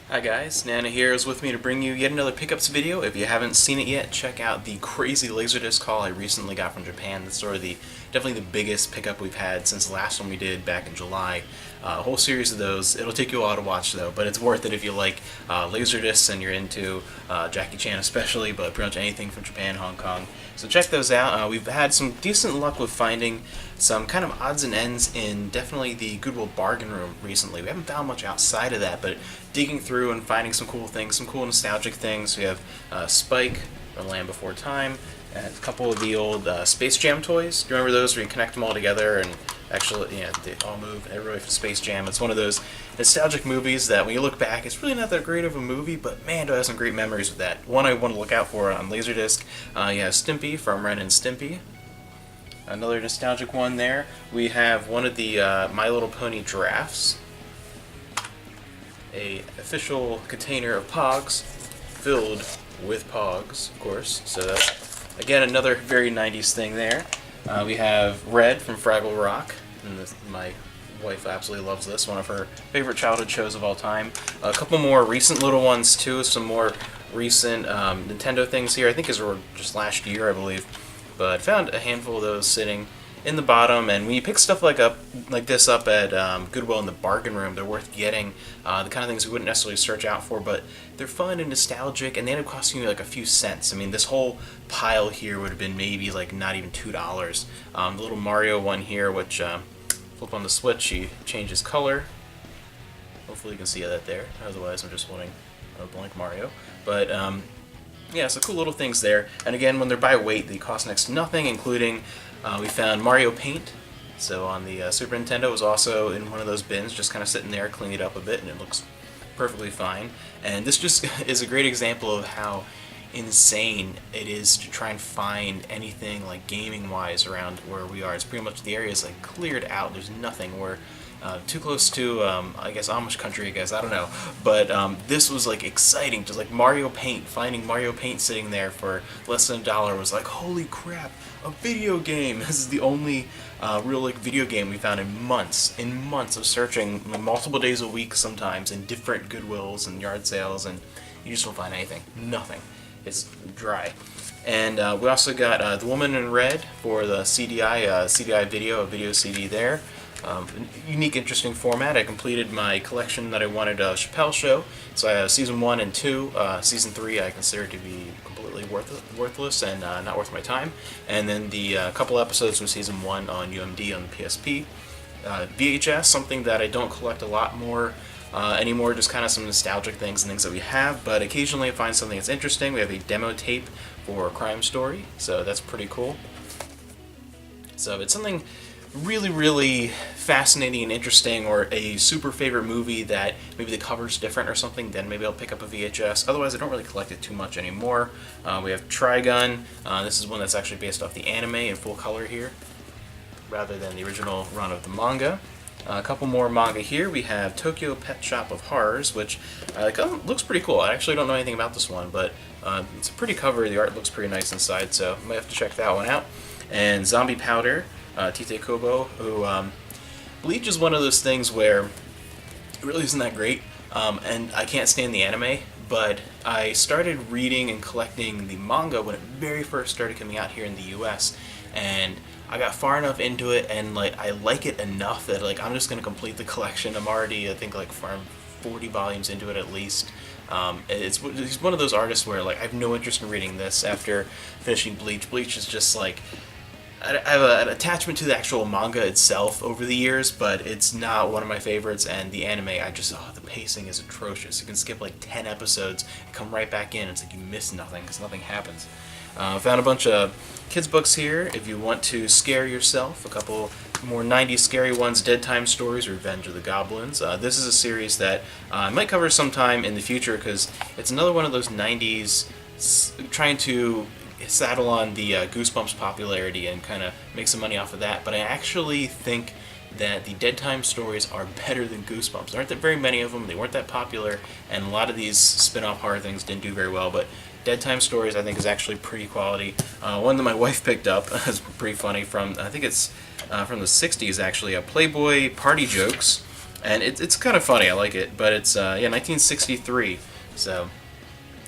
Hi guys, Nana here is with me to bring you yet another pickups video. If you haven't seen it yet, check out the crazy Laserdisc haul I recently got from Japan. That's sort of definitely the biggest pickup we've had since the last one we did back in July. A whole series of those. It'll take you a while to watch though, but it's worth it if you like Laserdiscs and you're into Jackie Chan especially, but pretty much anything from Japan, Hong Kong. So check those out. We've had some decent luck with finding some kind of odds and ends in definitely the Goodwill bargain room recently. We haven't found much outside of that, but digging through and finding some cool things, some cool nostalgic things. We have Spike, The Land Before Time, and a couple of the old Space Jam toys. Do you remember those where you connect them all together and actually, they all move? Everybody from Space Jam. It's one of those nostalgic movies that when you look back, it's really not that great of a movie, but man, do I have some great memories with that. One I want to look out for on Laserdisc. You have Stimpy from Ren and Stimpy. Another nostalgic one there. We have one of the My Little Pony giraffes. A official container of Pogs, filled with Pogs, of course. So that's, again, another very 90s thing there. We have Red from Fraggle Rock, and my wife absolutely loves this, one of her favorite childhood shows of all time. A couple more recent little ones too, some more recent Nintendo things here. I think these were just last year, I believe. But found a handful of those sitting in the bottom, and when you pick stuff like this up at Goodwill in the bargain room, they're worth getting. The kind of things we wouldn't necessarily search out for, but they're fun and nostalgic, and they end up costing you like a few cents. I mean, this whole pile here would have been maybe like not even $2. The little Mario one here, which flip on the switch, he changes color. Hopefully you can see that there. Otherwise, I'm just holding a blank Mario. But yeah, so cool little things there. And again, when they're by weight, they cost next to nothing, including we found Mario Paint. So on the Super Nintendo, it was also in one of those bins, just kind of sitting there, clean it up a bit, and it looks perfectly fine. And this just is a great example of how insane it is to try and find anything like gaming-wise around where we are. It's pretty much the area is like cleared out. There's nothing. We're too close to, I guess, Amish country, I guess, I don't know. But this was like exciting, just like Mario Paint, finding Mario Paint sitting there for less than $1 was like, holy crap, a video game. This is the only real like video game we found in months of searching, multiple days a week sometimes, in different Goodwills and yard sales, and you just don't find anything, nothing. It's dry. And we also got The Woman in Red for the CDI video, a video CD there. Unique, interesting format. I completed my collection that I wanted a Chappelle Show. So I have Season 1 and 2. Season 3 I consider to be completely worthless and not worth my time. And then the couple episodes from Season 1 on UMD on the PSP. VHS, something that I don't collect a lot more anymore, just kind of some nostalgic things and things that we have, but occasionally I find something that's interesting. We have a demo tape for Crime Story, so that's pretty cool. So it's something really, really fascinating and interesting, or a super favorite movie that maybe the cover's different or something, then maybe I'll pick up a VHS. Otherwise, I don't really collect it too much anymore. We have Trigun. This is one that's actually based off the anime in full color here, rather than the original run of the manga. A couple more manga here. We have Tokyo Pet Shop of Horrors, which looks pretty cool. I actually don't know anything about this one, but it's a pretty cover. The art looks pretty nice inside, so I might have to check that one out. And Zombie Powder, Tite Kubo, who Bleach is one of those things where it really isn't that great, and I can't stand the anime, but I started reading and collecting the manga when it very first started coming out here in the US, and I got far enough into it, and like I like it enough that like I'm just gonna complete the collection. I'm already, I think, like 40 volumes into it at least. He's one of those artists where like I have no interest in reading this after finishing Bleach. Bleach is just like, I have an attachment to the actual manga itself over the years, but it's not one of my favorites. And the anime, the pacing is atrocious. You can skip like 10 episodes and come right back in. It's like you miss nothing because nothing happens. Found a bunch of kids books here if you want to scare yourself. A couple more 90s scary ones, Dead Time Stories, Revenge of the Goblins. This is a series that I might cover sometime in the future because it's another one of those 90s trying to saddle on the Goosebumps popularity and kind of make some money off of that. But I actually think that the Dead Time stories are better than Goosebumps. There aren't that very many of them, they weren't that popular, and a lot of these spin-off horror things didn't do very well, but Dead Time Stories I think is actually pretty quality. One that my wife picked up is pretty funny, from, I think it's from the 60s actually, Playboy Party Jokes. And it's kind of funny. I like it, but it's yeah, 1963. So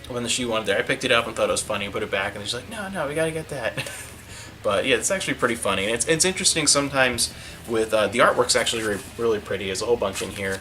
when the shoe wanted there, I picked it up and thought it was funny, put it back, and she's like, no, we gotta get that. But yeah, it's actually pretty funny, and it's interesting sometimes with the artwork's actually really pretty. There's a whole bunch in here.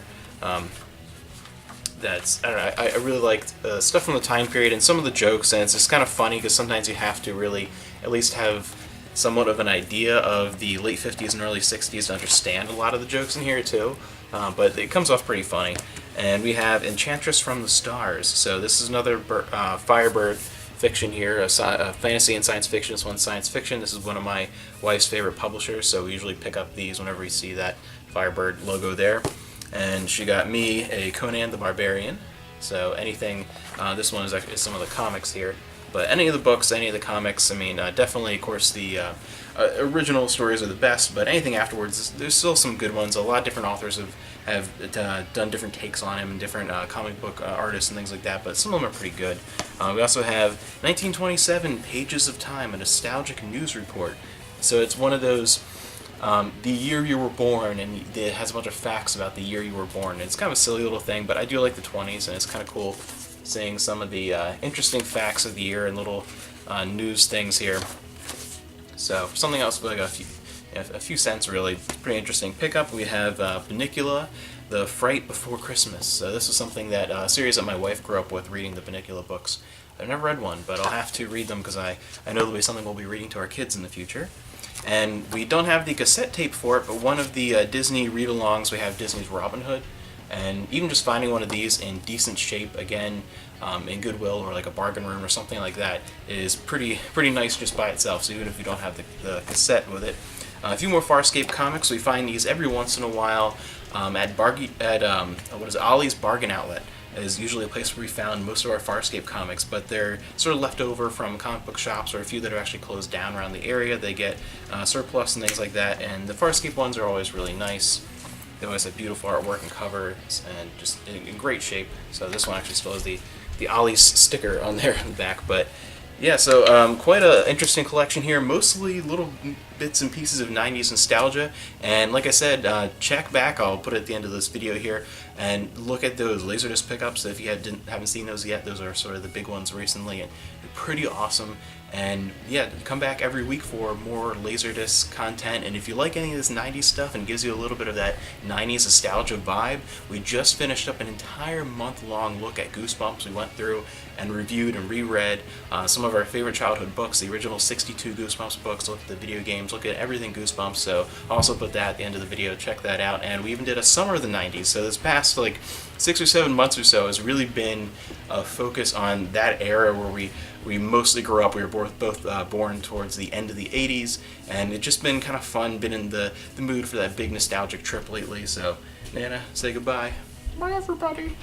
That's I don't know. I really liked stuff from the time period and some of the jokes, and it's just kind of funny because sometimes you have to really at least have somewhat of an idea of the late 50s and early 60s to understand a lot of the jokes in here too. But it comes off pretty funny. And we have Enchantress from the Stars. So this is another Firebird fiction here, a fantasy and science fiction. This one's science fiction. This is one of my wife's favorite publishers, so we usually pick up these whenever we see that Firebird logo there. And she got me a Conan the Barbarian. So anything, this one is some of the comics here. But any of the books, any of the comics, I mean, definitely, of course, the original stories are the best, but anything afterwards, there's still some good ones. A lot of different authors have done different takes on him, and different comic book artists and things like that, but some of them are pretty good. We also have 1927, Pages of Time, a nostalgic news report. So it's one of those, the year you were born, and it has a bunch of facts about the year you were born. It's kind of a silly little thing, but I do like the 20s, and it's kind of cool seeing some of the interesting facts of the year and little news things here. So something else like a few cents really. Pretty interesting pickup. We have Bunnicula, The Fright Before Christmas. So this is something that a series that my wife grew up with, reading the Bunnicula books. I've never read one, but I'll have to read them because I know there'll be something we'll be reading to our kids in the future. And we don't have the cassette tape for it, but one of the Disney read-alongs, we have Disney's Robin Hood. And even just finding one of these in decent shape, again, in Goodwill or like a bargain room or something like that, is pretty nice just by itself. So even if you don't have the cassette with it, a few more Farscape comics. We find these every once in a while at Ollie's Bargain Outlet. Is usually a place where we found most of our Farscape comics, but they're sort of left over from comic book shops or a few that are actually closed down around the area. They get surplus and things like that, and the Farscape ones are always really nice. They always have beautiful artwork and covers and just in great shape. So this one actually still has the Ollie's sticker on there in the back. But yeah, so quite an interesting collection here. Mostly little bits and pieces of 90s nostalgia. And like I said, check back. I'll put it at the end of this video here. And look at those Laserdisc pickups. If you haven't seen those yet, those are sort of the big ones recently. And they're pretty awesome. And yeah, come back every week for more Laserdisc content. And if you like any of this 90s stuff and gives you a little bit of that 90s nostalgia vibe, we just finished up an entire month-long look at Goosebumps. We went through and reviewed and reread some of our favorite childhood books, the original 62 Goosebumps books, look at the video games, look at everything Goosebumps. So I'll also put that at the end of the video. Check that out. And we even did a summer of the 90s. So this past like 6 or 7 months or so has really been a focus on that era where we mostly grew up. We were both born towards the end of the 80s, and it's just been kind of fun, been in the mood for that big nostalgic trip lately. So, Nana, say goodbye. Bye, everybody.